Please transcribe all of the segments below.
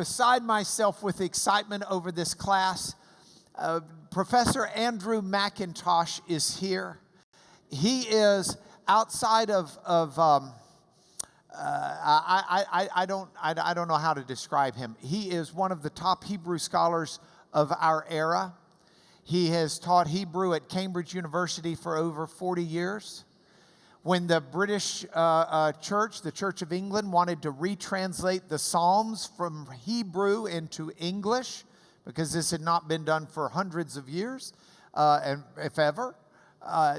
beside myself with excitement over this class. Professor Andrew Macintosh is here. He is outside of I don't know how to describe him. He is one of the top Hebrew scholars of our era. He has taught Hebrew at Cambridge University for over 40 years. When the British church, the Church of England, wanted to retranslate the Psalms from Hebrew into English, because this had not been done for hundreds of years, and if ever,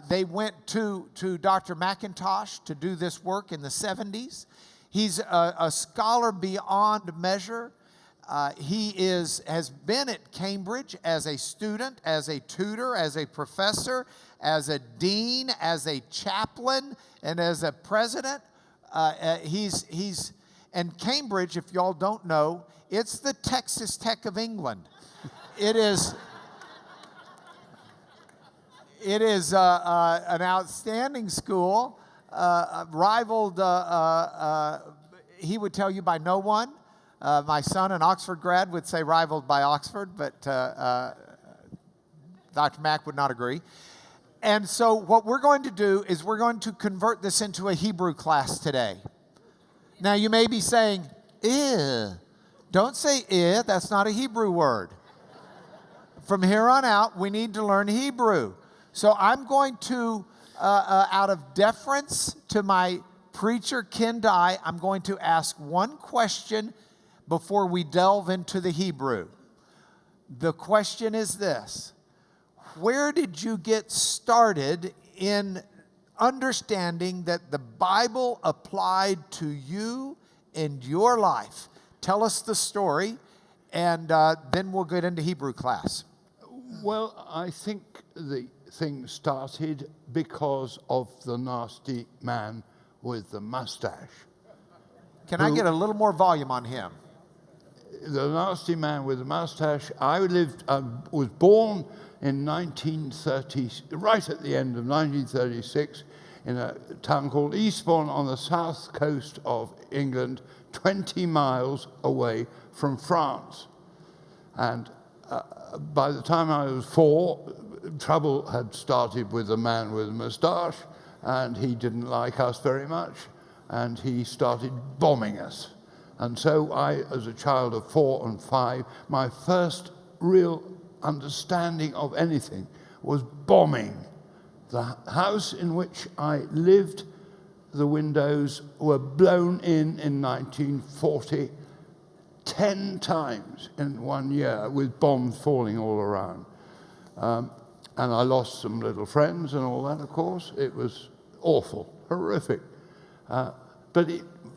they went to Dr. Macintosh to do this work in the 70s. He's a scholar beyond measure. He has been at Cambridge as a student, as a tutor, as a professor, as a dean, as a chaplain, and as a president. And Cambridge, if y'all don't know, it's the Texas Tech of England. It is an outstanding school, rivaled, he would tell you, by no one. My son, an Oxford grad, would say rivaled by Oxford, but Dr. Mack would not agree. And so what we're going to do is we're going to convert this into a Hebrew class today. Now, you may be saying, ew. Don't say ew, that's not a Hebrew word. From here on out, we need to learn Hebrew. So I'm going to, out of deference to my preacher, Ken Dye, I'm going to ask one question before we delve into the Hebrew. The question is this: where did you get started in understanding that the Bible applied to you and your life? Tell us the story, and then we'll get into Hebrew class. Well, I think the thing started because of the nasty man with the mustache. Can I get a little more volume on him? The nasty man with the mustache. I was born in 1930, right at the end of 1936, in a town called Eastbourne on the south coast of England, 20 miles away from France. And by the time I was 4, trouble had started with the man with the moustache, and he didn't like us very much, and he started bombing us. And so I, as a child of 4 and 5, my first real understanding of anything was bombing. The house in which I lived, the windows were blown in 1940, 10 times in 1 year, with bombs falling all around. And I lost some little friends and all that, of course. It was awful, horrific. But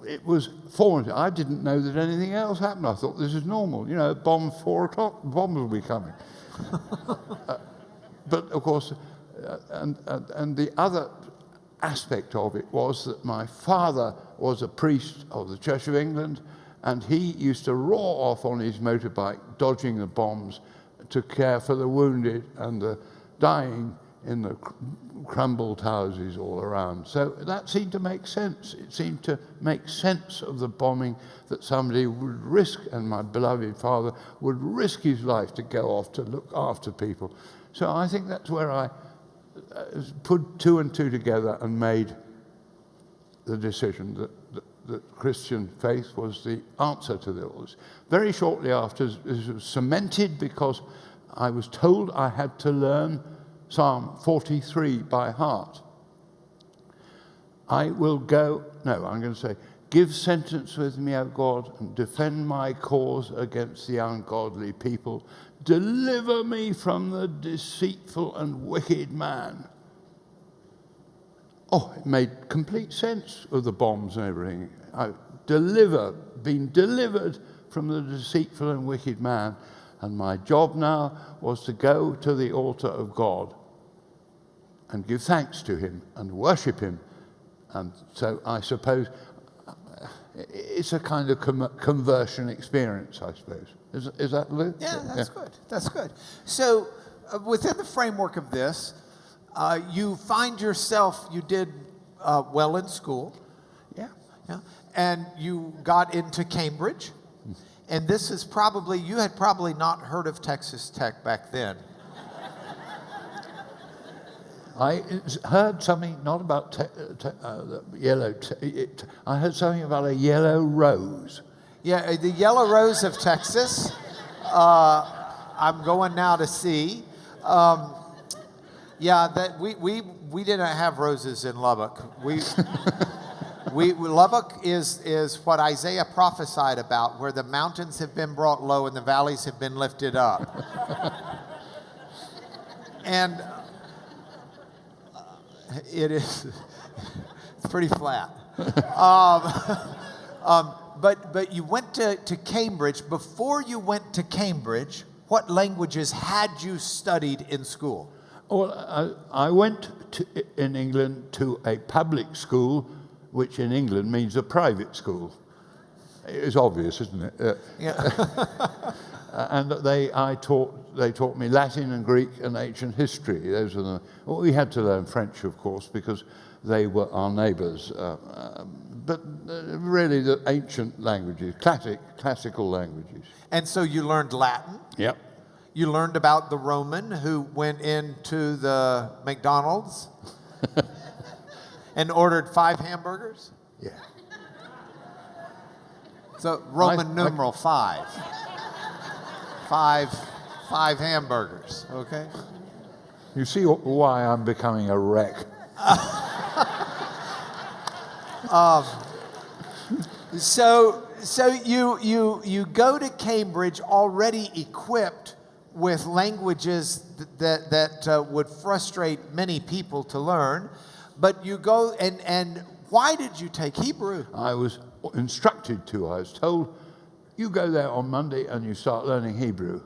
it was formative. I didn't know that anything else happened. I thought this is normal. You know, bomb 4 o'clock, bombs will be coming. But of course, and the other aspect of it was that my father was a priest of the Church of England, and he used to roar off on his motorbike, dodging the bombs, to care for the wounded and the dying in the crumbled houses all around. So that seemed to make sense. It seemed to make sense of the bombing, that somebody would risk, and my beloved father would risk his life to go off to look after people. So I think that's where I put 2 and 2 together and made the decision that Christian faith was the answer to this. Very shortly after, this was cemented because I was told I had to learn Psalm 43 by heart. I'm going to say, give sentence with me, O God, and defend my cause against the ungodly people. Deliver me from the deceitful and wicked man. Oh, it made complete sense of the bombs and everything. I've been delivered from the deceitful and wicked man. And my job now was to go to the altar of God and give thanks to him and worship him. And so I suppose it's a kind of conversion experience, I suppose. Is that, Lou? Yeah, that's good. That's good. So within the framework of this, you find yourself, you did well in school. Yeah. And you got into Cambridge. And this is probably, you had probably not heard of Texas Tech back then. I heard something not about I heard something about a yellow rose. Yeah, the Yellow Rose of Texas. I'm going now to see. Yeah, that we didn't have roses in Lubbock. Lubbock is what Isaiah prophesied about, where the mountains have been brought low and the valleys have been lifted up. And it's pretty flat. But you went to Cambridge. Before you went to Cambridge, what languages had you studied in school? Well, I went in England to a public school, which in England means a private school. It's obvious, isn't it? Yeah. And they taught me Latin and Greek and ancient history. Those are we had to learn French, of course, because they were our neighbours. But really, the ancient languages, classical languages. And so you learned Latin. Yep. You learned about the Roman who went into the McDonald's and ordered 5 hamburgers. Yeah. So Roman numeral 5. 5 hamburgers. Okay. You see why I'm becoming a wreck. So you go to Cambridge already equipped with languages that would frustrate many people to learn, but you go and why did you take Hebrew? I was instructed to. I was told, you go there on Monday and you start learning Hebrew.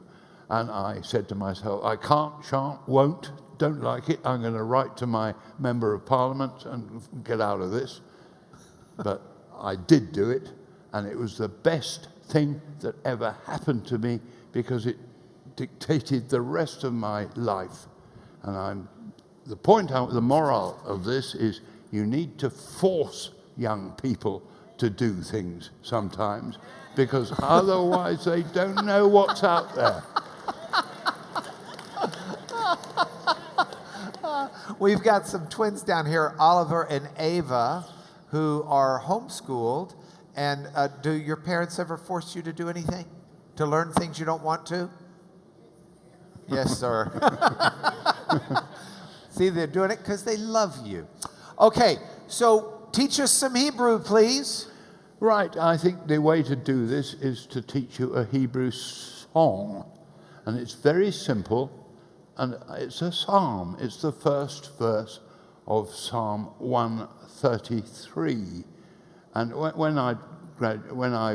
And I said to myself, I can't, shan't, won't, don't like it. I'm going to write to my member of parliament and get out of this. But I did do it, and it was the best thing that ever happened to me because it dictated the rest of my life. And the moral of this is you need to force young people to do things sometimes because otherwise they don't know what's out there. We've got some twins down here, Oliver and Ava, who are homeschooled. And do your parents ever force you to do anything? To learn things you don't want to? Yes, sir. See, they're doing it because they love you. Okay, so teach us some Hebrew, please. Right, I think the way to do this is to teach you a Hebrew song. And it's very simple, and it's a psalm. It's the first verse of Psalm 133. And when I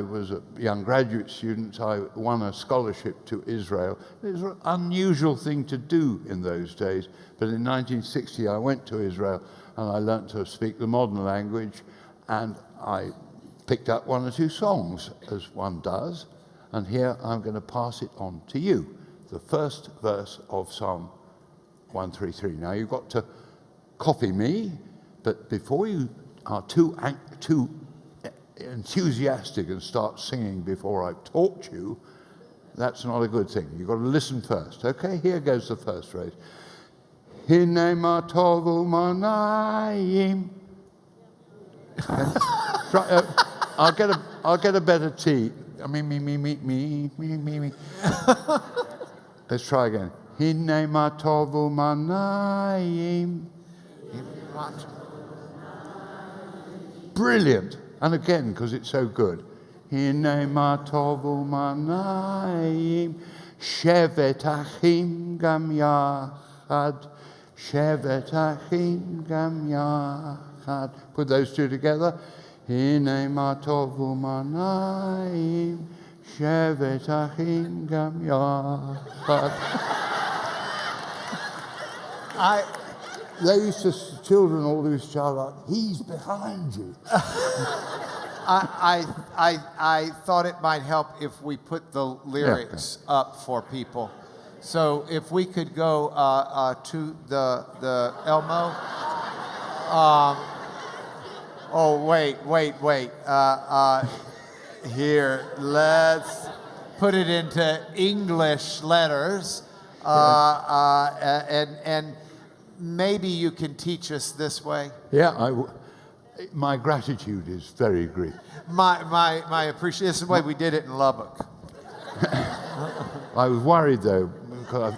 was a young graduate student, I won a scholarship to Israel. It was an unusual thing to do in those days. But in 1960, I went to Israel and I learnt to speak the modern language, and I picked up 1 or 2 songs, as one does. And here I'm going to pass it on to you. The first verse of Psalm 133. Now you've got to copy me, but before you are too enthusiastic and start singing before I've taught you, that's not a good thing. You've got to listen first. Okay, here goes the first phrase. Hine ma tovu manayim. I'll get a better tea. Me. Let's try again. Hine ma tovu manayim. Brilliant. And again, because it's so good. Hine ma tovu manayim. Shevet achim gam yachad. Shevet achim gam yachad. Put those 2 together. Hine ma tovu manayim. Shevet achim gam yachad. Children all used to shout out, he's behind you. I thought it might help if we put the lyrics up for people. So if we could go to the ELMO. Oh, wait. Here, let's put it into English letters. And maybe you can teach us this way. Yeah, my gratitude is very great. My appreciation. This is the way we did it in Lubbock. I was worried though, because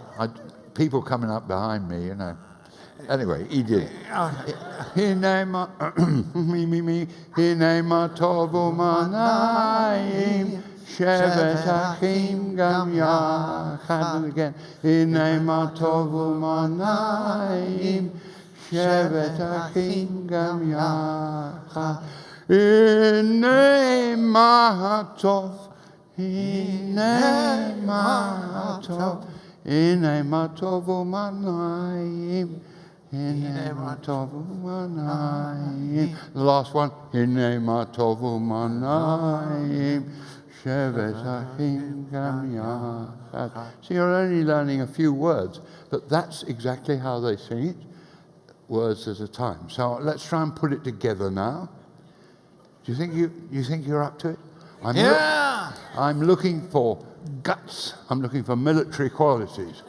people coming up behind me, you know. Anyway, he did. Hinema tovu manayim shevet achim gam yachad. And again, hinema tovu manayim shevet achim gam yachad. Hinema tov, hinema tov, hinema tovu manayim. The last one. So you're only learning a few words, but that's exactly how they sing it, words at a time. So let's try and put it together now. Do you think you're up to it? I'm looking for guts. I'm looking for military qualities.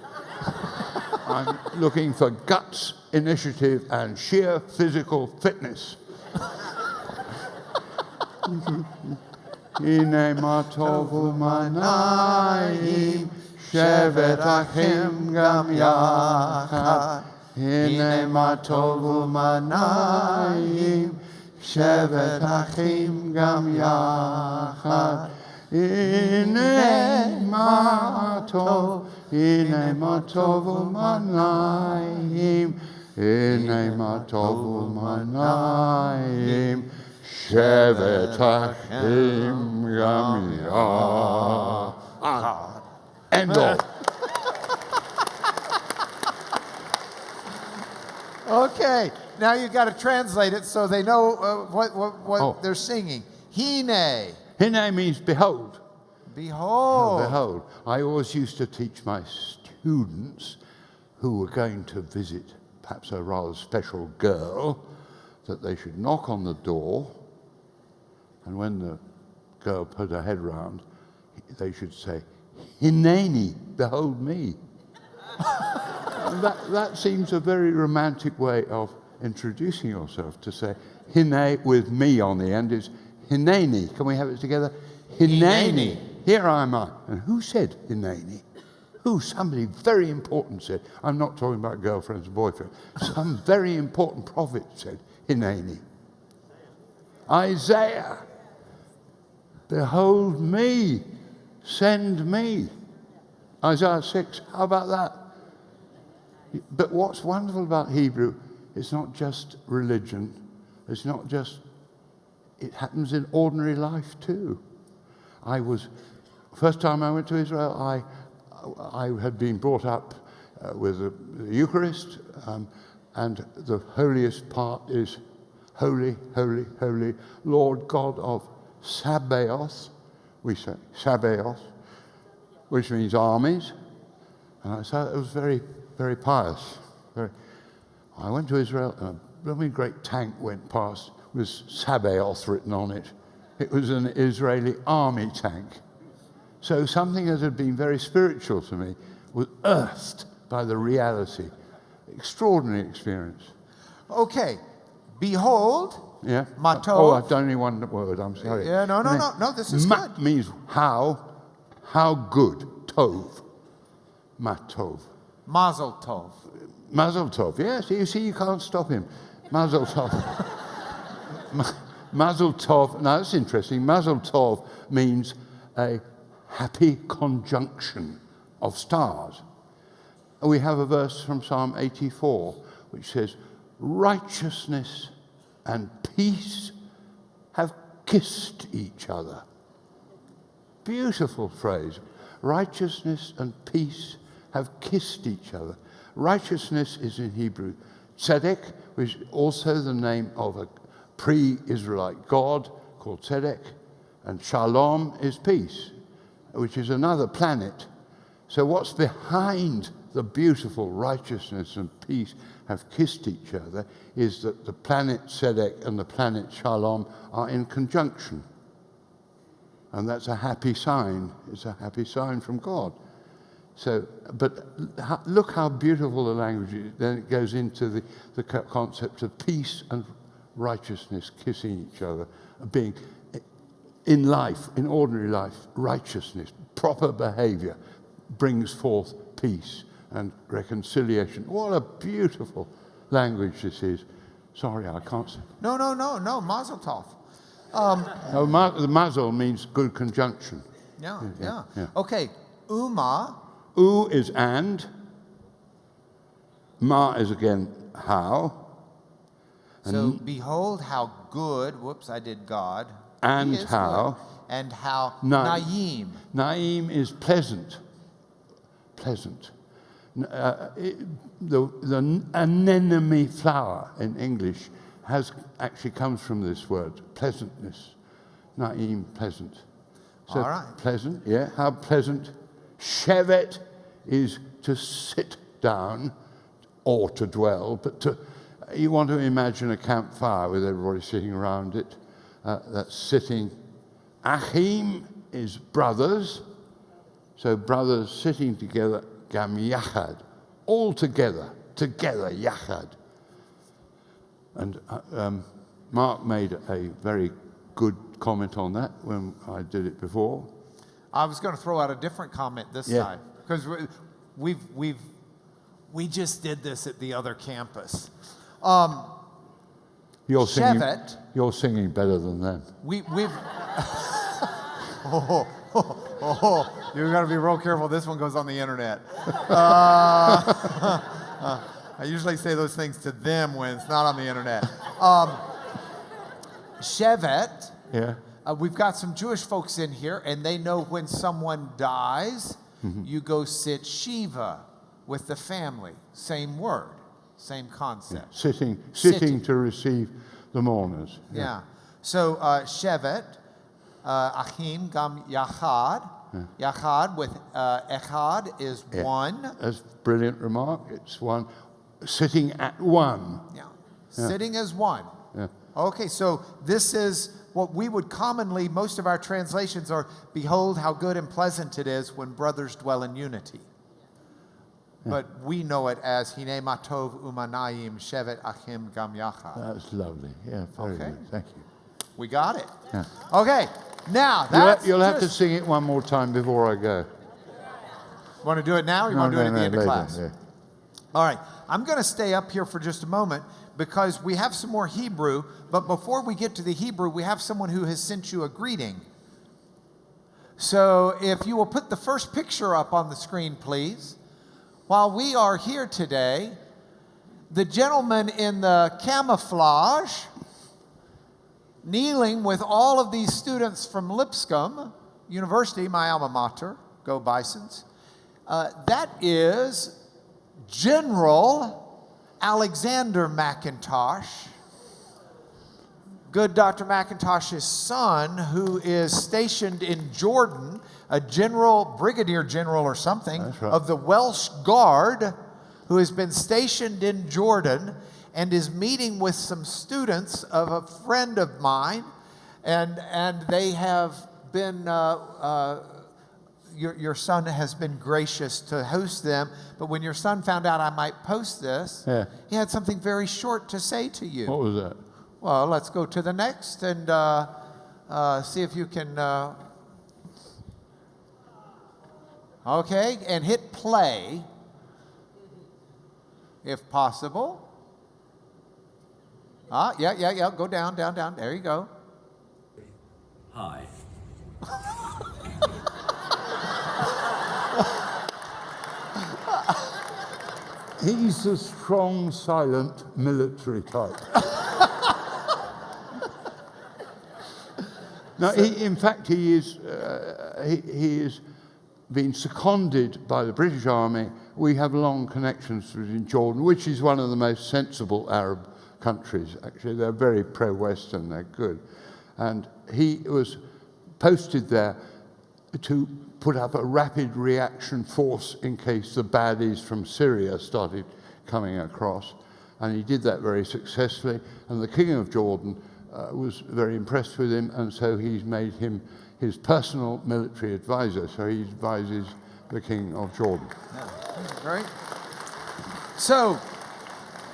I'm looking for guts, initiative, and sheer physical fitness. Hine matovu manayim shevet achim gam yachad. Hine matovu manayim shevet achim gam yachad. Hine matov. Hine matovu manayim, hine matovu manayim, shevet achim gam yachad. End all. Okay, now you've got to translate it so they know what they're singing. Hine. Hine means behold. Behold. Behold. I always used to teach my students who were going to visit perhaps a rather special girl that they should knock on the door, and when the girl put her head round, they should say, Hineni, behold me. that seems a very romantic way of introducing yourself, to say Hine with me on the end is Hineni. Can we have it together? Hineni. Here am I. And who said Hineni? Who? Somebody very important said. I'm not talking about girlfriends and boyfriends. Some very important prophet said Hineni. Isaiah. Behold me. Send me. Isaiah 6. How about that? But what's wonderful about Hebrew, it's not just religion. It's not just, it happens in ordinary life too. First time I went to Israel, I had been brought up with the Eucharist, and the holiest part is holy, holy, holy, Lord God of Sabaoth. We say Sabaoth, which means armies. And so it was very, very pious. I went to Israel, and a blooming great tank went past with Sabaoth written on it. It was an Israeli army tank. So something that had been very spiritual to me was earthed by the reality. Extraordinary experience. Okay. Behold. Yeah. Matov. Oh, I've done only one word. I'm sorry. Yeah, no, this is good. Means how good. Tov. Matov. Mazel tov. Mazel tov. Yes, you see, you can't stop him. Mazel tov. Mazel tov. Now, that's interesting. Mazel tov means a happy conjunction of stars. We have a verse from Psalm 84 which says, righteousness and peace have kissed each other. Beautiful phrase. Righteousness and peace have kissed each other. Righteousness is in Hebrew tzedek, which is also the name of a pre-Israelite god called tzedek, and shalom is peace, which is another planet. So what's behind the beautiful righteousness and peace have kissed each other is that the planet tzedek and the planet shalom are in conjunction. And that's a happy sign. It's a happy sign from God. So, but look how beautiful the language is. Then it goes into the concept of peace and righteousness, kissing each other, being in life, in ordinary life, righteousness, proper behavior brings forth peace and reconciliation. What a beautiful language this is. Sorry, I can't say. No, Mazel Tov. The mazel means good conjunction. Yeah. Okay, Uma. U is and. Ma is again how. So behold how good, whoops, I did God. And how. Good. And how Naim. Naim is pleasant. Pleasant. The anemone flower in English actually comes from this word, pleasantness. Naim, pleasant. So all right. Pleasant, yeah. How pleasant. Shevet is to sit down or to dwell, but you want to imagine a campfire with everybody sitting around it. That's sitting. Achim is brothers. So brothers sitting together, gam yachad, all together, yachad. And Mark made a very good comment on that when I did it before. I was going to throw out a different comment this time because we just did this at the other campus. You're singing better than them. We've you're going to be real careful. This one goes on the internet. I usually say those things to them when it's not on the internet. Shevet. Yeah. We've got some Jewish folks in here, and they know when someone dies, you go sit Shiva with the family. Same word, same concept. Yeah. Sitting to receive the mourners. Yeah. So Shevet, Achim, Gam Yachad. Yeah. Yachad with Echad is one. That's a brilliant remark. It's one. Sitting at one. Yeah. Sitting as one. Yeah. Okay, so this is what we would commonly, most of our translations are, behold how good and pleasant it is when brothers dwell in unity. Yeah. But we know it as Hine Matov Umanayim Shevet Achim Gam Yachad. That's lovely. Yeah, very good. Thank you. We got it. Yeah. Okay, now you'll have to sing it one more time before I go. Want to do it now or you want to do it at the end of class? Yeah. All right, I'm going to stay up here for just a moment because we have some more Hebrew, but before we get to the Hebrew, we have someone who has sent you a greeting. So if you will put the first picture up on the screen, please. While we are here today, the gentleman in the camouflage, kneeling with all of these students from Lipscomb University, my alma mater, go Bisons, that is General Alexander McIntosh, good Dr. McIntosh's son, who is stationed in Jordan, a brigadier general or something, of the Welsh Guard, who has been stationed in Jordan and is meeting with some students of a friend of mine, and they have been, your son has been gracious to host them, but when your son found out I might post this, he had something very short to say to you. What was that? Well, let's go to the next and see if you can, okay, and hit play, if possible. Yeah, go down, there you go. Hi. He's a strong, silent military type. No, in fact, he is been seconded by the British Army. We have long connections in Jordan, which is one of the most sensible Arab countries. Actually, they're very pro-Western. They're good, and he was posted there to put up a rapid reaction force in case the baddies from Syria started coming across. And he did that very successfully. And the King of Jordan was very impressed with him, and so he's made him his personal military advisor. So he advises the King of Jordan. Right? So,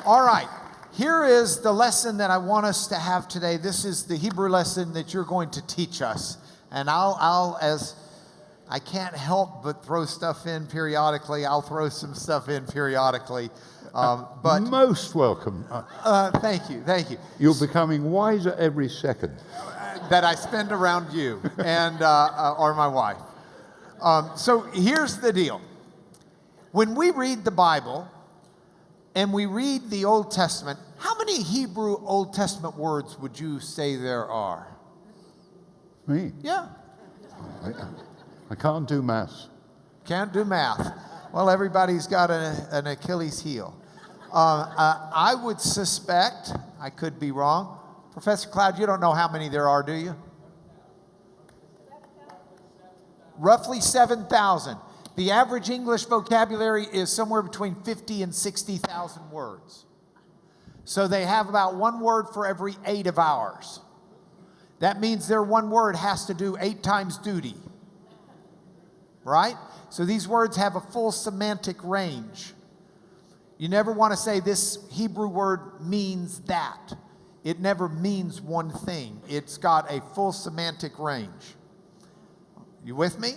all right. Here is the lesson that I want us to have today. This is the Hebrew lesson that you're going to teach us. And as I can't help but throw stuff in periodically, I'll throw some stuff in periodically. But most welcome. thank you. You're becoming wiser every second. That I spend around you and or my wife. So here's the deal. When we read the Bible and we read the Old Testament, how many Hebrew Old Testament words would you say there are? Me? Yeah. I can't do maths. Can't do math. Well, everybody's got an Achilles heel. I would suspect, I could be wrong, Professor Cloud, you don't know how many there are, do you? Roughly 7,000. The average English vocabulary is somewhere between 50 and 60,000 words. So they have about one word for every 8 of ours. That means their one word has to do 8 times duty. Right? So these words have a full semantic range. You never want to say this Hebrew word means that. It never means one thing. It's got a full semantic range. You with me?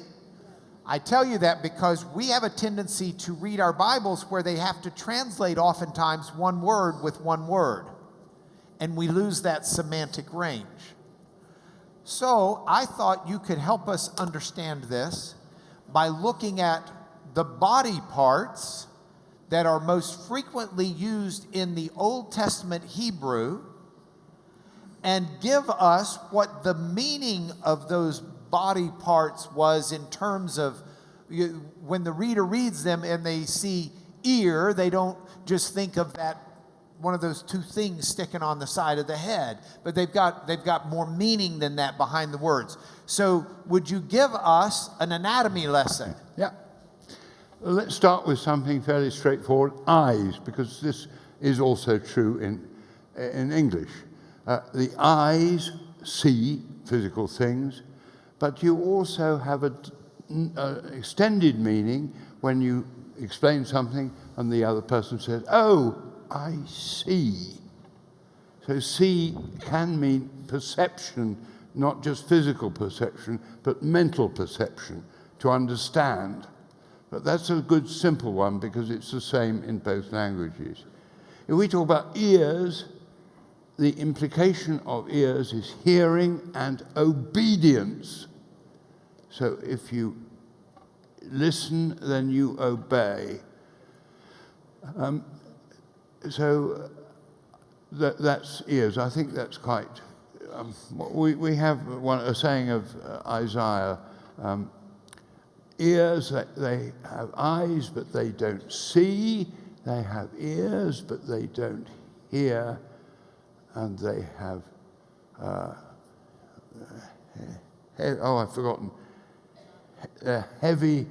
I tell you that because we have a tendency to read our Bibles where they have to translate oftentimes one word with one word. And we lose that semantic range. So I thought you could help us understand this by looking at the body parts that are most frequently used in the Old Testament Hebrew and give us what the meaning of those body parts was in terms of when the reader reads them and they see ear, they don't just think of that one of those 2 things sticking on the side of the head, but they've got more meaning than that behind the words. So would you give us an anatomy lesson? Yeah. Let's start with something fairly straightforward, eyes, because this is also true in English. The eyes see physical things, but you also have an extended meaning when you explain something and the other person says, "Oh, I see." So see can mean perception, not just physical perception, but mental perception, to understand. But that's a good simple one because it's the same in both languages. If we talk about ears, the implication of ears is hearing and obedience. So if you listen, then you obey. That's ears. I think that's quite. We have a saying of Isaiah. Ears, they have eyes, but they don't see. They have ears, but they don't hear. And they have, I've forgotten. Heavy.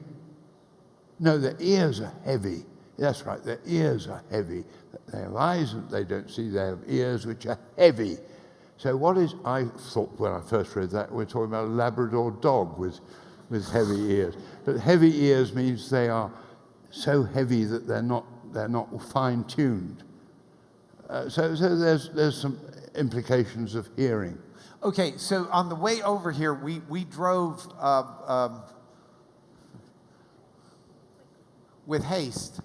No, their ears are heavy. That's right, their ears are heavy. They have eyes that they don't see. They have ears which are heavy. So I thought when I first read that, we're talking about a Labrador dog with heavy ears. But heavy ears means they are so heavy that they're not fine-tuned. So there's some implications of hearing. Okay, so on the way over here, we drove with haste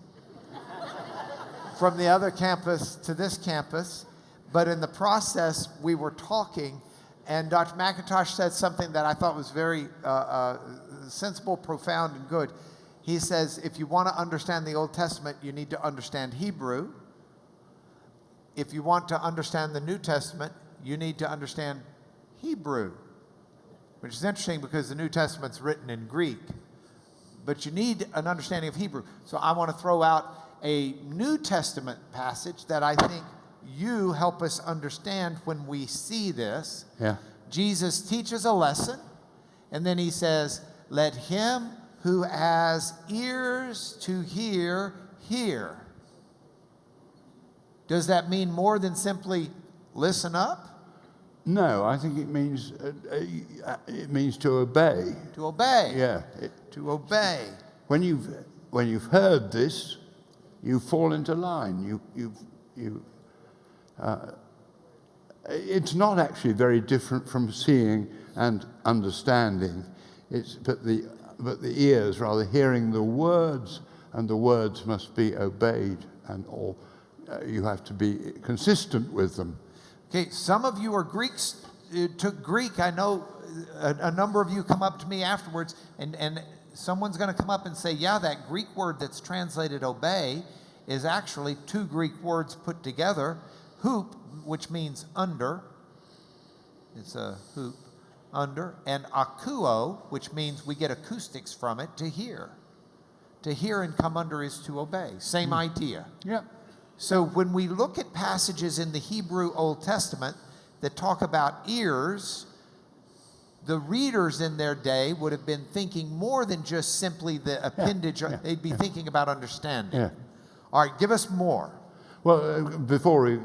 from the other campus to this campus, but in the process, we were talking, and Dr. McIntosh said something that I thought was very sensible, profound, and good. He says, if you want to understand the Old Testament, you need to understand Hebrew. If you want to understand the New Testament, you need to understand Hebrew, which is interesting because the New Testament's written in Greek. But you need an understanding of Hebrew. So I want to throw out a New Testament passage that I think you help us understand when we see this. Yeah. Jesus teaches a lesson, and then he says, let him who has ears to hear, hear. Does that mean more than simply listen up? No, I think it means to obey. To obey. Yeah. To obey. When you've heard this, you fall into line. It's not actually very different from seeing and understanding. But the ears, rather, hearing the words, and the words must be obeyed, or you have to be consistent with them. Okay, some of you are Greeks, took Greek. I know a number of you come up to me afterwards, and someone's going to come up and say, yeah, that Greek word that's translated obey is actually two Greek words put together. Hoop, which means under. It's a hoop, under. And akuo, which means we get acoustics from it, to hear. To hear and come under is to obey. Same idea. Yeah. So when we look at passages in the Hebrew Old Testament that talk about ears, the readers in their day would have been thinking more than just simply the appendage. They'd be thinking about understanding. Yeah. All right, give us more. Well, before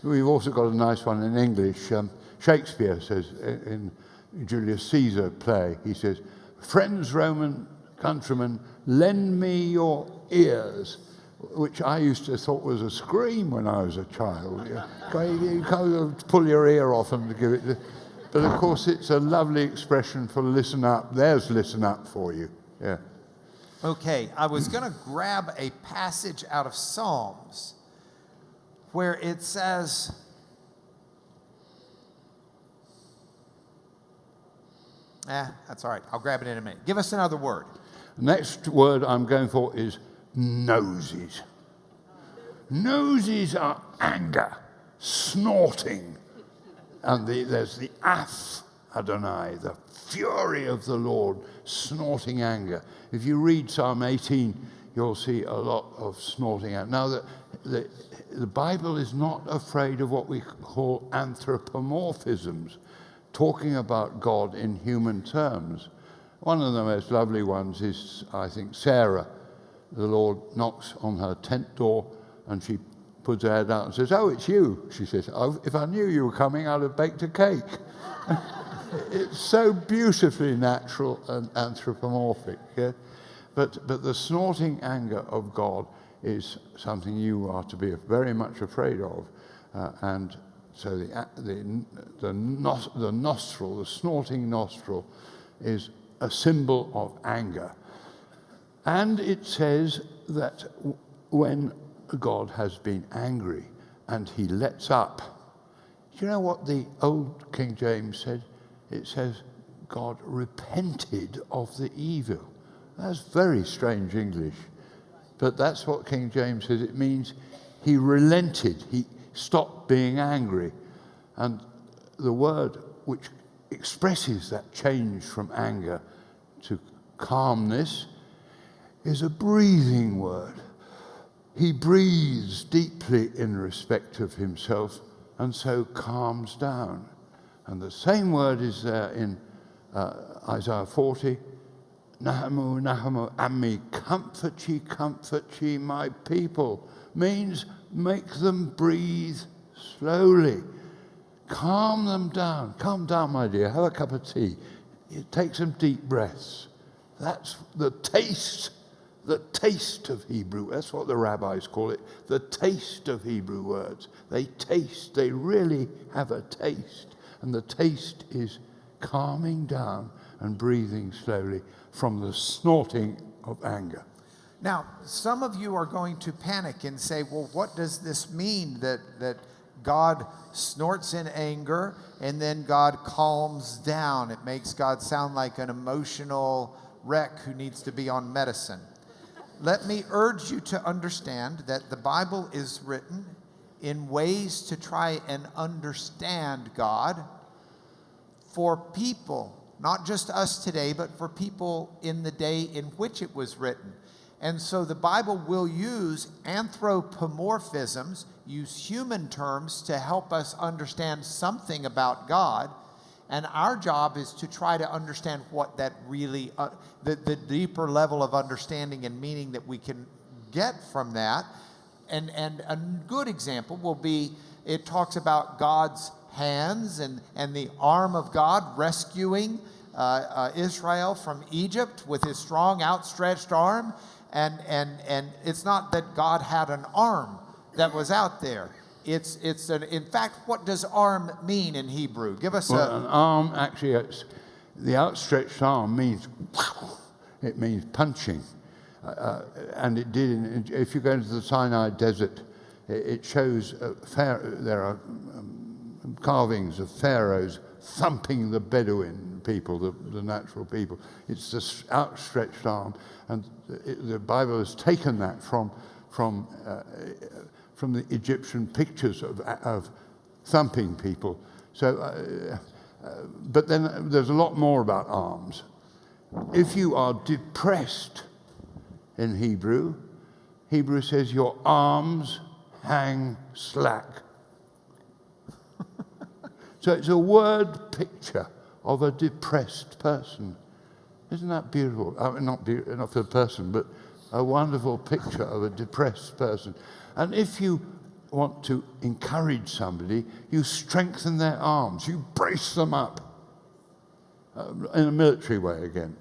we've also got a nice one in English. Shakespeare says in Julius Caesar play, he says, "Friends, Roman countrymen, lend me your ears," which I used to thought was a scream when I was a child. You can't pull your ear off and give it. But of course, it's a lovely expression for listen up. There's listen up for you. Yeah. Okay, I was going to grab a passage out of Psalms where it says, that's all right. I'll grab it in a minute. Give us another word. The next word I'm going for is noses. Noses are anger, snorting. And there's the af Adonai, the fury of the Lord, snorting anger. If you read Psalm 18, you'll see a lot of snorting anger. Now, the Bible is not afraid of what we call anthropomorphisms, talking about God in human terms. One of the most lovely ones is, I think, Sarah. The Lord knocks on her tent door, and she puts her head out and says, "Oh, it's you." She says, "Oh, if I knew you were coming, I'd have baked a cake." It's so beautifully natural and anthropomorphic. Yeah? But the snorting anger of God is something you are to be very much afraid of. And so the nostril, the snorting nostril, is a symbol of anger. And it says that when God has been angry and he lets up, do you know what the old King James said? It says, God repented of the evil. That's very strange English. But that's what King James says. It means he relented. He stopped being angry. And the word which expresses that change from anger to calmness is a breathing word. He breathes deeply in respect of himself and so calms down. And the same word is there in Isaiah 40. Nahamu, Nahamu, Ammi, comfort ye my people, means make them breathe slowly. Calm them down. Calm down, my dear. Have a cup of tea. Take some deep breaths. That's the taste of Hebrew. That's what the rabbis call it, the taste of Hebrew words. They taste. They really have a taste. And the taste is calming down and breathing slowly from the snorting of anger. Now, some of you are going to panic and say, well, what does this mean that God snorts in anger and then God calms down? It makes God sound like an emotional wreck who needs to be on medicine. Let me urge you to understand that the Bible is written in ways to try and understand God for people, not just us today, but for people in the day in which it was written. And so the Bible will use anthropomorphisms, use human terms to help us understand something about God. And our job is to try to understand what that really, the deeper level of understanding and meaning that we can get from that. And a good example will be, it talks about God's hands and the arm of God rescuing Israel from Egypt with his strong outstretched arm. And it's not that God had an arm that was out there. In fact, what does arm mean in Hebrew? Give us an arm, actually, the outstretched arm means, it means punching. And it did, if you go into the Sinai desert, it shows there are carvings of pharaohs thumping the Bedouin people, the natural people. It's this outstretched arm. And the Bible has taken that from the Egyptian pictures of thumping people. So, but then there's a lot more about arms. If you are depressed in Hebrew says your arms hang slack. So it's a word picture of a depressed person. Isn't that beautiful? I mean, not for the person, but a wonderful picture of a depressed person. And if you want to encourage somebody, you strengthen their arms. You brace them up in a military way again.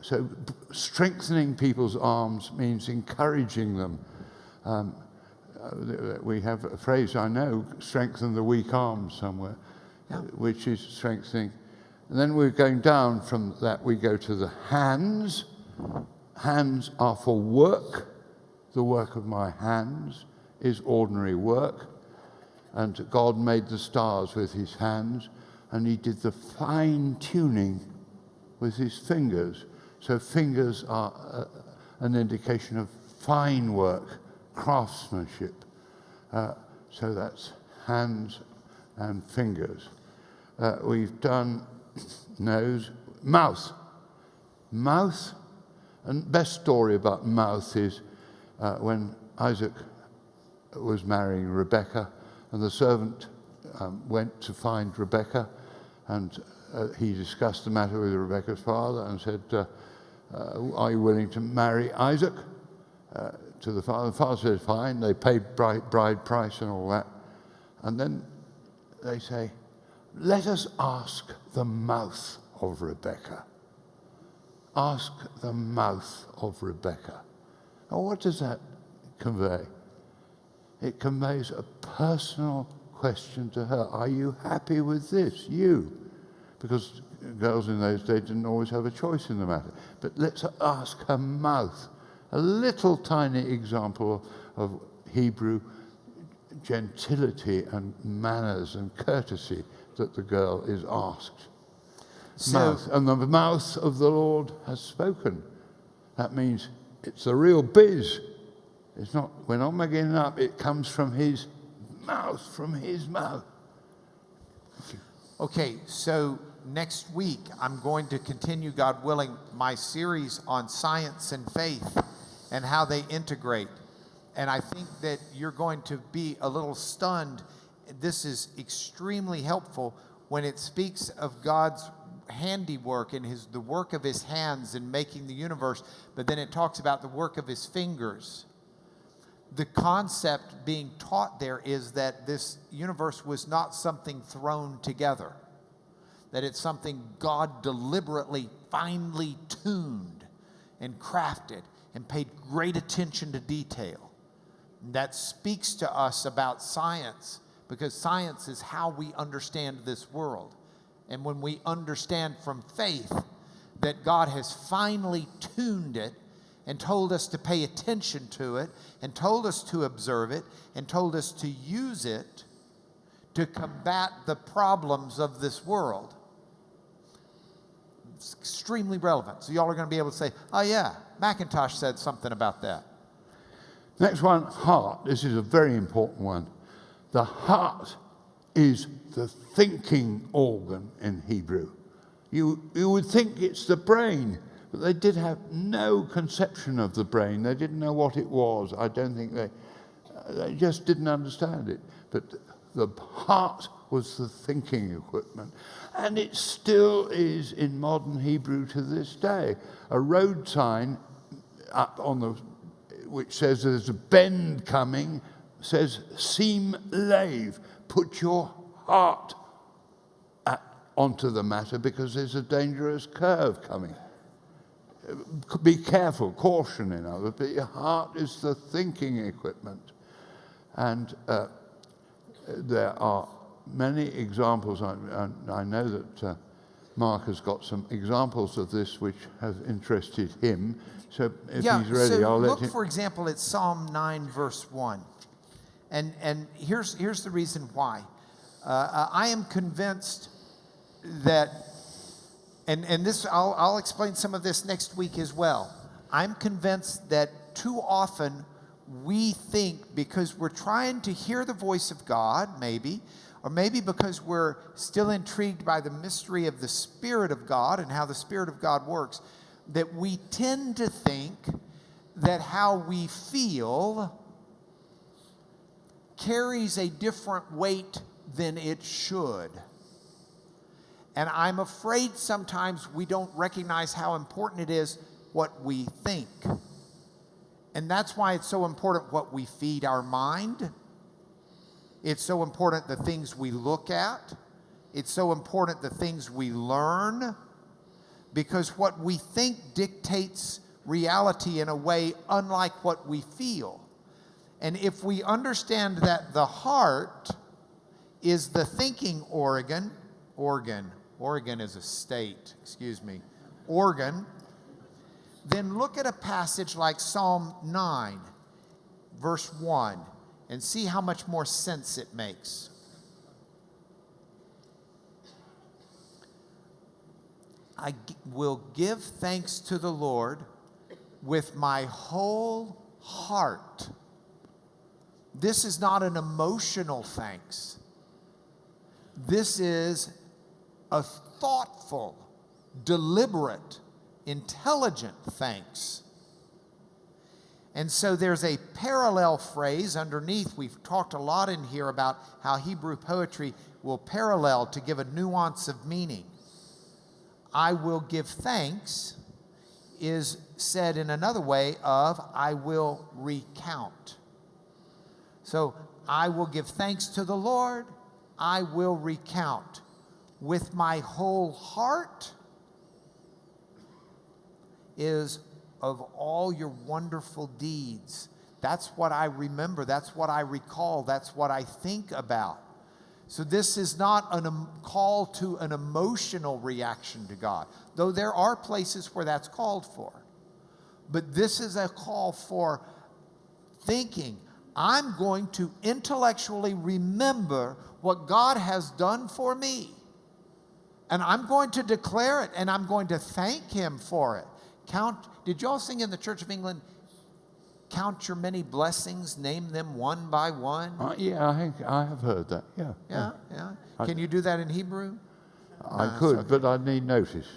So strengthening people's arms means encouraging them. We have a phrase, I know, strengthen the weak arms somewhere, which is strengthening. And then we're going down from that, we go to the hands. Hands are for work. The work of my hands is ordinary work. And God made the stars with his hands, and he did the fine tuning with his fingers. So fingers are an indication of fine work, craftsmanship. So that's hands and fingers. We've done nose, mouth. Mouth, and best story about mouth is when Isaac was marrying Rebekah, and the servant went to find Rebekah, and he discussed the matter with Rebekah's father and said, are you willing to marry Isaac? To the father. The father said, fine. They paid bride price and all that. And then they say, let us ask the mouth of Rebekah. Ask the mouth of Rebekah. Now, what does that convey? It conveys a personal question to her. Are you happy with this? You. Because girls in those days didn't always have a choice in the matter. But let's ask her mouth. A little tiny example of Hebrew gentility and manners and courtesy that the girl is asked. Mouth. And the mouth of the Lord has spoken. That means it's the real biz. It's not, we're not making it up. It comes from his mouth, Okay, so next week I'm going to continue, God willing, my series on science and faith and how they integrate. And I think that you're going to be a little stunned. This is extremely helpful when it speaks of God's handiwork and the work of his hands in making the universe, but then it talks about the work of his fingers. The concept being taught there is that this universe was not something thrown together, that it's something God deliberately, finely tuned and crafted and paid great attention to detail. That speaks to us about science, because science is how we understand this world. And when we understand from faith that God has finely tuned it and told us to pay attention to it and told us to observe it and told us to use it to combat the problems of this world, it's extremely relevant. So y'all are going to be able to say, oh yeah, McIntosh said something about that. Next one, heart. This is a very important one. The heart is the thinking organ in Hebrew. You would think it's the brain, but they did have no conception of the brain. They didn't know what it was. I don't think they just didn't understand it. But the heart was the thinking equipment. And it still is in modern Hebrew to this day. A road sign up on which says there's a bend coming, says, seem lave, put your heart onto the matter because there's a dangerous curve coming. Be careful, caution in other, but your heart is the thinking equipment. And there are many examples. I know that Mark has got some examples of this which have interested him. So if he's ready, so I'll let him. Look, for example, at Psalm 9, verse 1. And here's the reason why. I am convinced that, and this I'll explain some of this next week as well. I'm convinced that too often we think because we're trying to hear the voice of God, maybe, or maybe because we're still intrigued by the mystery of the Spirit of God and how the Spirit of God works, that we tend to think that how we feel carries a different weight than it should. And I'm afraid sometimes we don't recognize how important it is what we think. And that's why it's so important what we feed our mind. It's so important the things we look at. It's so important the things we learn. Because what we think dictates reality in a way unlike what we feel. And if we understand that the heart is the thinking organ is a state, organ, then look at a passage like Psalm 9, verse 1, and see how much more sense it makes. I will give thanks to the Lord with my whole heart. This is not an emotional thanks. This is a thoughtful, deliberate, intelligent thanks. And so there's a parallel phrase underneath. We've talked a lot in here about how Hebrew poetry will parallel to give a nuance of meaning. I will give thanks is said in another way of I will recount. So I will give thanks to the Lord. I will recount with my whole heart is of all your wonderful deeds. That's what I remember. That's what I recall. That's what I think about. So this is not a call to an emotional reaction to God, though there are places where that's called for. But this is a call for thinking. I'm going to intellectually remember what God has done for me. And I'm going to declare it, and I'm going to thank Him for it. Did y'all sing in the Church of England, count your many blessings, name them one by one? Yeah, I have heard that, yeah. Yeah. Can you do that in Hebrew? I could, okay. But I'd need notice.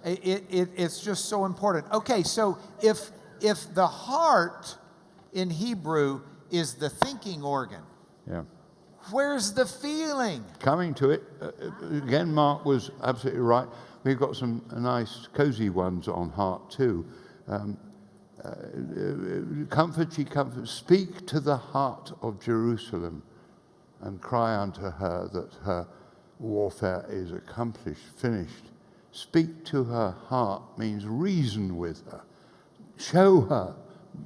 It's just so important. Okay, so if the heart in Hebrew is the thinking organ, yeah. Where's the feeling? Coming to it, again, Mark was absolutely right. We've got some nice, cozy ones on heart too. Comfort ye, comfort. Speak to the heart of Jerusalem and cry unto her that her warfare is accomplished, finished. Speak to her heart means reason with her. Show her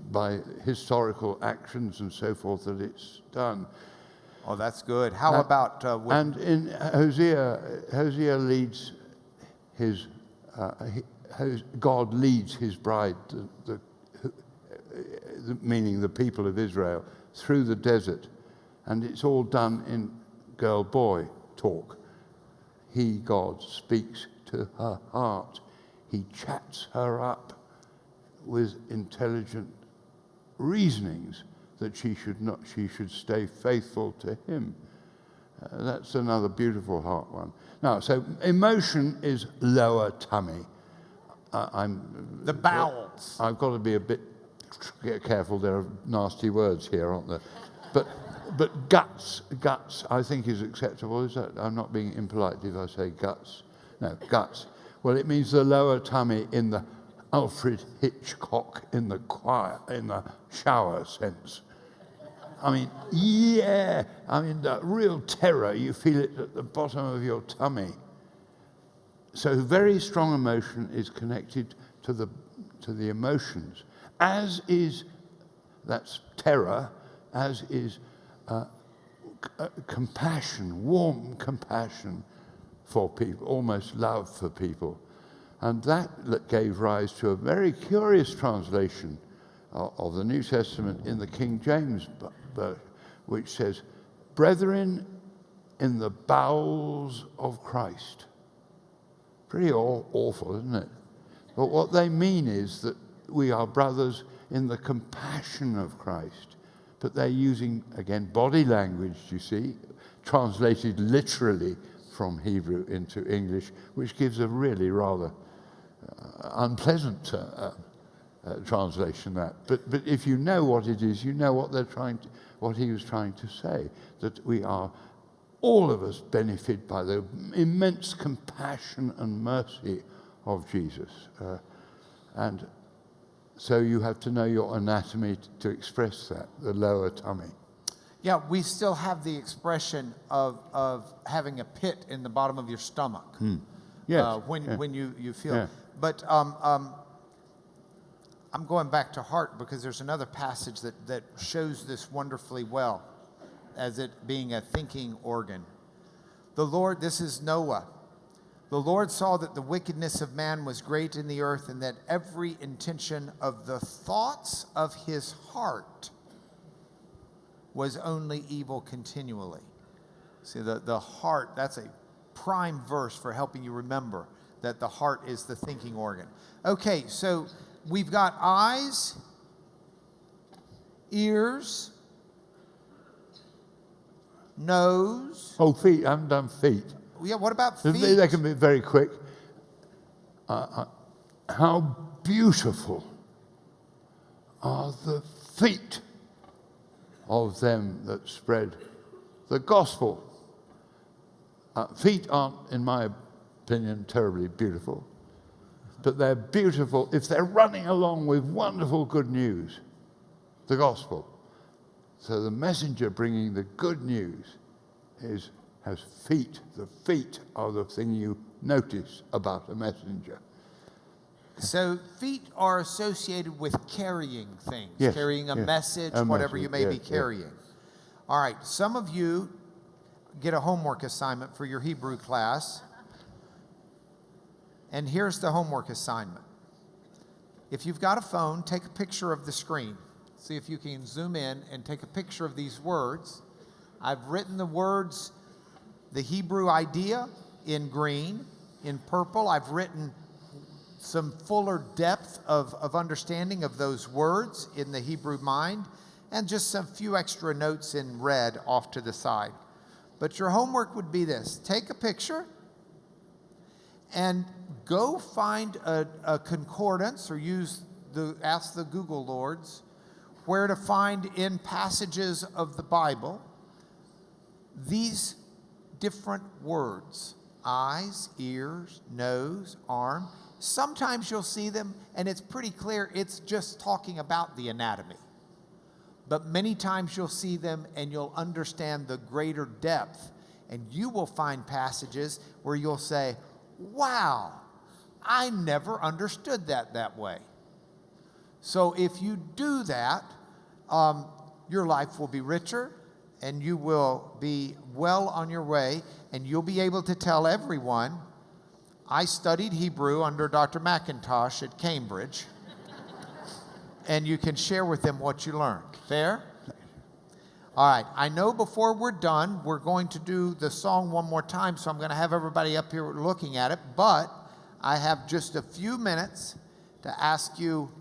by historical actions and so forth that it's done. Oh, that's good. How about... and in Hosea leads his... God leads his bride, meaning the people of Israel, through the desert. And it's all done in girl-boy talk. He, God, speaks to her heart. He chats her up with intelligent reasonings that she should stay faithful to him. That's another beautiful heart one. Now, so emotion is lower tummy. The bowels. I've got to be a bit careful. There are nasty words here, aren't there? But guts, I think is acceptable. Is that? I'm not being impolite if I say guts. No, guts. Well, it means the lower tummy in the Alfred Hitchcock in the shower sense. I mean, yeah, I mean, the real terror, you feel it at the bottom of your tummy. So very strong emotion is connected to the emotions, as is, that's terror, as is compassion, warm compassion for people, almost love for people. And that gave rise to a very curious translation of the New Testament in the King James version, which says, "Brethren in the bowels of Christ." Pretty awful, isn't it? But what they mean is that we are brothers in the compassion of Christ. But they're using, again, body language, you see, translated literally from Hebrew into English, which gives a really rather unpleasant translation. But if you know what it is, you know what he was trying to say, that we are, all of us benefit by the immense compassion and mercy of Jesus. And so you have to know your anatomy to express that, the lower tummy. Yeah, we still have the expression of having a pit in the bottom of your stomach. Yes. When you feel. Yeah. But I'm going back to heart because there's another passage that shows this wonderfully well as it being a thinking organ. The Lord, this is Noah. The Lord saw that the wickedness of man was great in the earth, and that every intention of the thoughts of his heart was only evil continually. See, the heart, that's a prime verse for helping you remember that the heart is the thinking organ. Okay, so we've got eyes, ears, nose. Oh, feet. I haven't done feet. Yeah, what about feet? They can be very quick. How beautiful are the feet of them that spread the gospel. Feet aren't, in my opinion, terribly beautiful, but they're beautiful if they're running along with wonderful good news, the gospel. So the messenger bringing the good news has feet. The feet are the thing you notice about a messenger. So feet are associated with carrying things, Yes, carrying a yes. message, A whatever message, you may be yes, yes. carrying. All right, some of you get a homework assignment for your Hebrew class. And here's the homework assignment. If you've got a phone, take a picture of the screen. See if you can zoom in and take a picture of these words. I've written the words, the Hebrew idea, in green. In purple, I've written some fuller depth of understanding of those words in the Hebrew mind, and just some few extra notes in red off to the side. But your homework would be this. Take a picture and go find a concordance, or ask the Google Lords where to find in passages of the Bible these different words: eyes, ears, nose, arm. Sometimes you'll see them and it's pretty clear it's just talking about the anatomy. But many times you'll see them and you'll understand the greater depth, and you will find passages where you'll say, wow, I never understood that way. So if you do that, your life will be richer, and you will be well on your way, and you'll be able to tell everyone, I studied Hebrew under Dr. McIntosh at Cambridge, and you can share with them what you learned. Fair? All right. I know before we're done, we're going to do the song one more time, so I'm going to have everybody up here looking at it, but I have just a few minutes to ask you.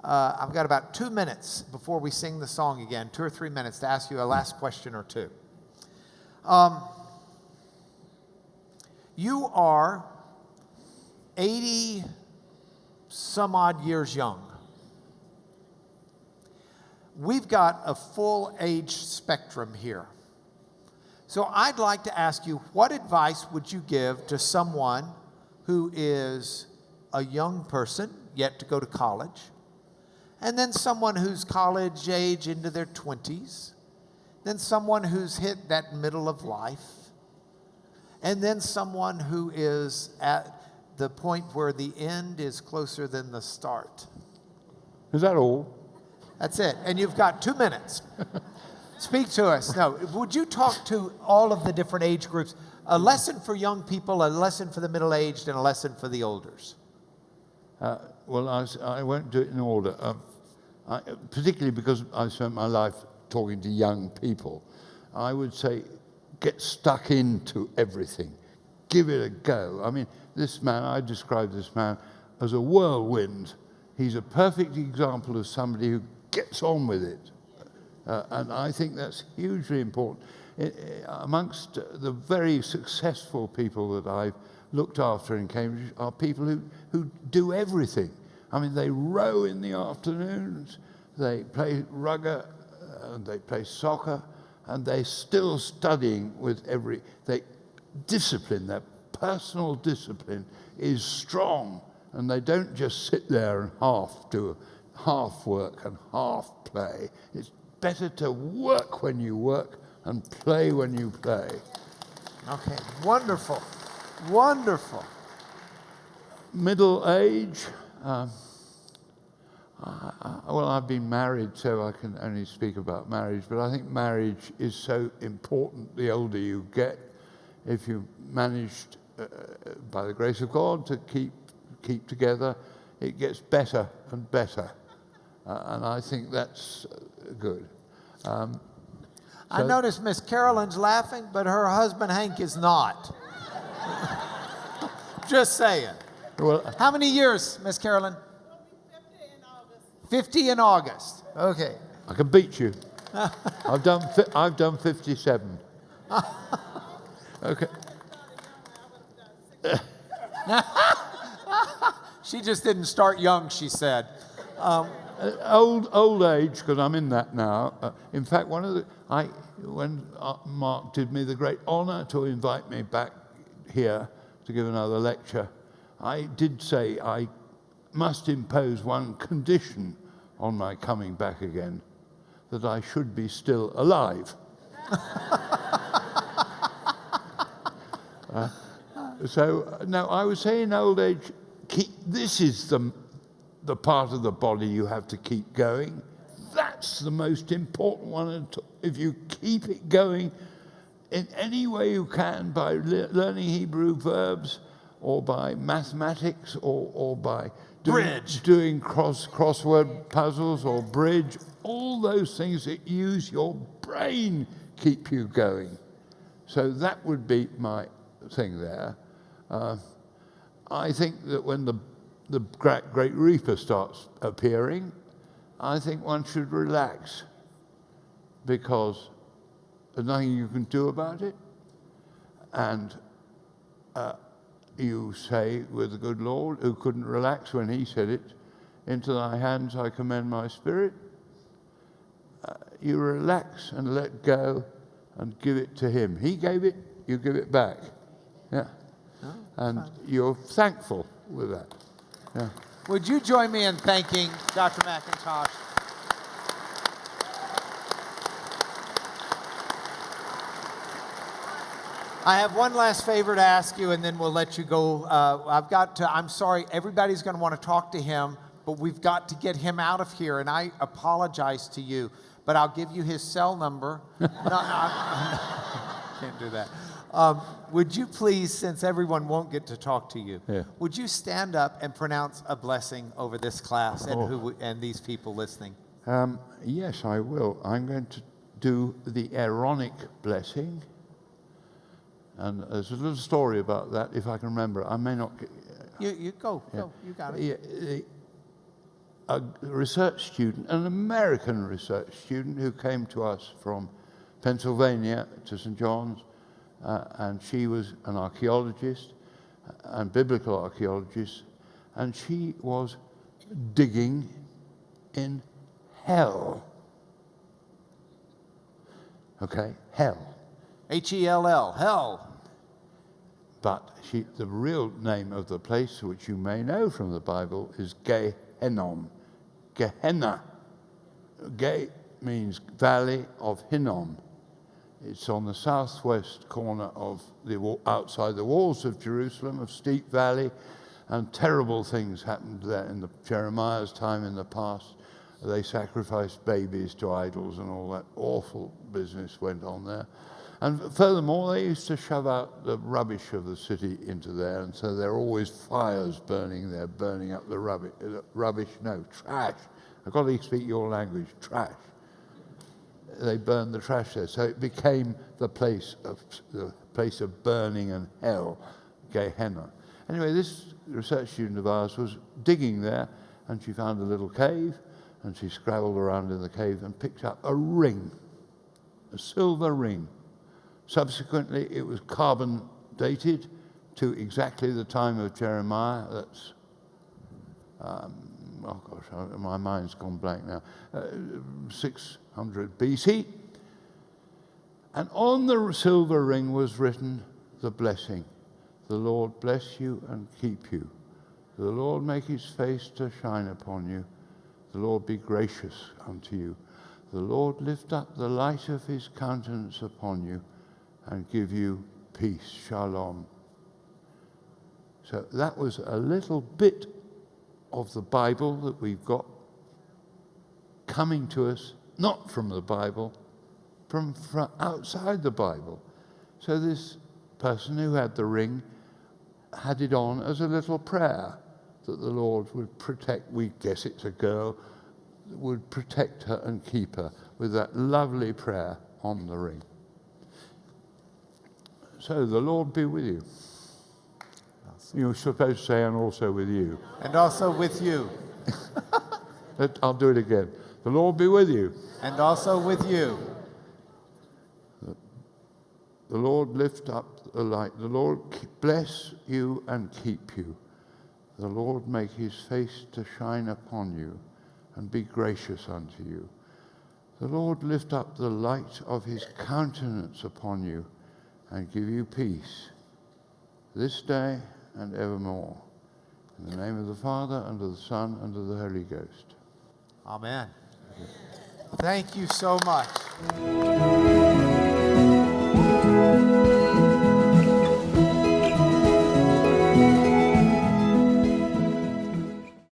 I've got about 2 minutes before we sing the song again, 2 or 3 minutes to ask you a last question or two. You are 80 some odd years young. We've got a full age spectrum here. So I'd like to ask you, what advice would you give to someone who is a young person, yet to go to college, and then someone who's college age into their 20s, then someone who's hit that middle of life, and then someone who is at the point where the end is closer than the start. Is that all? That's it. And you've got 2 minutes. Speak to us. No, would you talk to all of the different age groups? A lesson for young people, a lesson for the middle-aged, and a lesson for the olders. Well, I won't do it in order, particularly because I spent my life talking to young people. I would say get stuck into everything. Give it a go. I mean, this man, I describe this man as a whirlwind. He's a perfect example of somebody who gets on with it. And I think that's hugely important. Amongst the very successful people that I've looked after in Cambridge are people who do everything. I mean, they row in the afternoons, they play rugby, and they play soccer, and they're still studying with discipline, their personal discipline is strong, and they don't just sit there and half work and half play. It's better to work when you work and play when you play. Okay, wonderful, wonderful. Middle age, well, I've been married, so I can only speak about marriage, but I think marriage is so important the older you get. If you managed, by the grace of God, to keep together, it gets better and better. And I think that's good. I noticed Miss Carolyn's laughing, but her husband Hank is not. Just saying. Well, how many years, Miss Carolyn? 50 in August. 50 in August. Okay. I can beat you. I've done 57. Okay. She just didn't start young, she said. Old age, because I'm in that now. In fact, when Mark did me the great honor to invite me back here to give another lecture, I did say I must impose one condition on my coming back again, that I should be still alive. So now I would say in old age, this is the part of the body you have to keep going. That's the most important one. If you keep it going in any way you can, by learning Hebrew verbs, or by mathematics, or by doing crossword puzzles, or bridge, all those things that use your brain keep you going. So that would be my thing there. I think that when the Great Reaper starts appearing, I think one should relax, because there's nothing you can do about it. And you say with the good Lord, who couldn't relax when he said it, "Into thy hands I commend my spirit." You relax and let go and give it to him. He gave it, you give it back. Yeah. And you're thankful with that. Yeah. Would you join me in thanking Dr. McIntosh? I have one last favor to ask you, and then we'll let you go. I'm sorry, everybody's going to want to talk to him, but we've got to get him out of here, and I apologize to you, but I'll give you his cell number. No, can't do that. Would you please, since everyone won't get to talk to you, would you stand up and pronounce a blessing over this class and these people listening? Yes, I will. I'm going to do the Aaronic blessing. And there's a little story about that, if I can remember. I may not. You go. You got it. A research student, an American research student who came to us from Pennsylvania to St. John's, and she was an archaeologist and biblical archaeologist, and she was digging in hell. Okay, hell. Hell, hell. but the real name of the place, which you may know from the Bible, is Gehenna. Gehenna. Ge means Valley of Hinnom. It's on the southwest corner of outside the walls of Jerusalem, of steep valley, and terrible things happened there in Jeremiah's time in the past. They sacrificed babies to idols and all that awful business went on there. And furthermore, they used to shove out the rubbish of the city into there, and so there are always fires burning there, burning up the trash. I've got to speak your language, trash. They burned the trash there, so it became the place of burning and hell, Gehenna. Anyway, this research student of ours was digging there, and she found a little cave, and she scrabbled around in the cave and picked up a ring, a silver ring. Subsequently, it was carbon dated to exactly the time of Jeremiah. That's, my mind's gone blank now. 600 BC. And on the silver ring was written the blessing. The Lord bless you and keep you. The Lord make his face to shine upon you. The Lord be gracious unto you. The Lord lift up the light of his countenance upon you and give you peace. Shalom. So that was a little bit of the Bible that we've got coming to us, not from the Bible, from outside the Bible. So this person who had the ring had it on as a little prayer that the Lord would protect, we guess it's a girl, would protect her and keep her with that lovely prayer on the ring. So the Lord be with you. You're supposed to say, and also with you. And also with you. I'll do it again. The Lord be with you. And also with you. The Lord lift up the light. The Lord bless you and keep you. The Lord make his face to shine upon you and be gracious unto you. The Lord lift up the light of his countenance upon you and give you peace this day and evermore. In the name of the Father, and of the Son, and of the Holy Ghost. Amen. Thank you so much.